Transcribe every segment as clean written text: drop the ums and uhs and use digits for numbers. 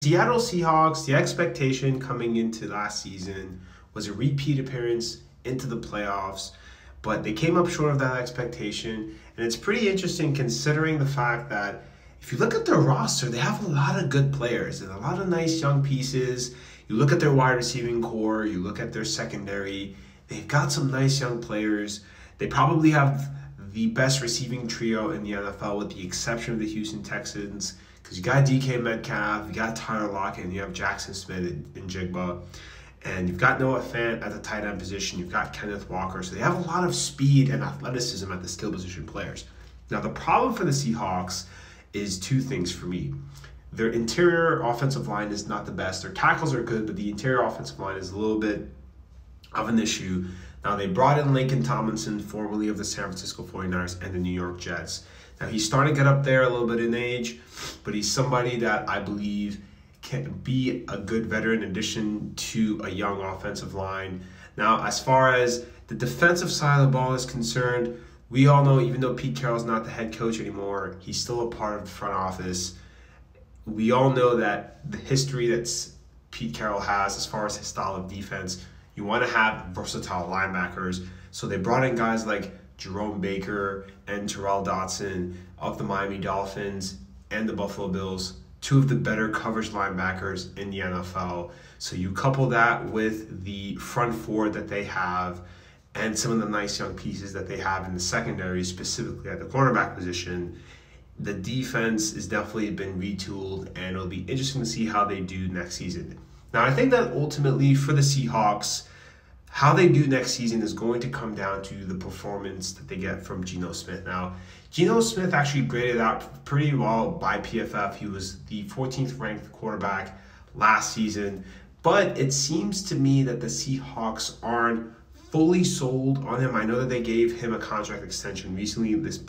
Seattle Seahawks, the expectation coming into last season was a repeat appearance into the playoffs, but they came up short of that expectation. And it's pretty interesting considering the fact that if you look at their roster, they have a lot of good players and a lot of nice young pieces. You look at their wide receiving core, you look at their secondary, they've got some nice young players. They probably have the best receiving trio in the NFL with the exception of the Houston Texans, because you got DK Metcalf, you got Tyler Lockett, and you have Jackson Smith and Jigba. And you've got Noah Fant at the tight end position. You've got Kenneth Walker. So they have a lot of speed and athleticism at the skill position players. Now, the problem for the Seahawks is two things for me. Their interior offensive line is not the best. Their tackles are good, but the interior offensive line is a little bit of an issue. Now, they brought in Laken Tomlinson, formerly of the San Francisco 49ers and the New York Jets. Now, he's starting to get up there a little bit in age, but he's somebody that I believe can be a good veteran addition to a young offensive line. Now, as far as the defensive side of the ball is concerned, we all know, even though Pete Carroll's not the head coach anymore, he's still a part of the front office. We all know that the history that Pete Carroll has as far as his style of defense, you want to have versatile linebackers. So they brought in guys like Jerome Baker and Terrell Dotson of the Miami Dolphins and the Buffalo Bills, two of the better coverage linebackers in the NFL. So you couple that with the front four that they have and some of the nice young pieces that they have in the secondary, specifically at the cornerback position, the defense has definitely been retooled, and it'll be interesting to see how they do next season. Now, I think that ultimately for the Seahawks, how they do next season is going to come down to the performance that they get from Geno Smith. Now, Geno Smith actually graded out pretty well by PFF. He was the 14th ranked quarterback last season, but it seems to me that the Seahawks aren't fully sold on him. I know that they gave him a contract extension recently this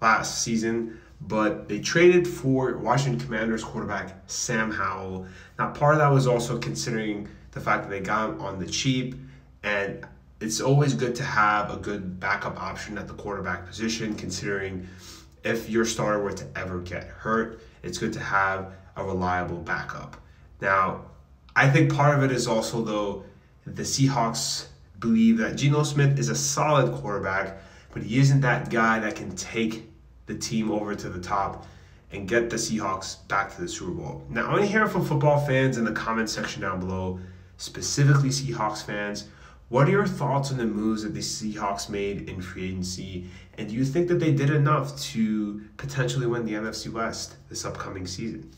last season, but they traded for Washington Commanders quarterback Sam Howell. Now, part of that was also considering the fact that they got him on the cheap. And it's always good to have a good backup option at the quarterback position, considering if your starter were to ever get hurt, it's good to have a reliable backup. Now, I think part of it is also, though, the Seahawks believe that Geno Smith is a solid quarterback, but he isn't that guy that can take the team over to the top and get the Seahawks back to the Super Bowl. Now, I want to hear from football fans in the comment section down below, specifically Seahawks fans. What are your thoughts on the moves that the Seahawks made in free agency? And do you think that they did enough to potentially win the NFC West this upcoming season?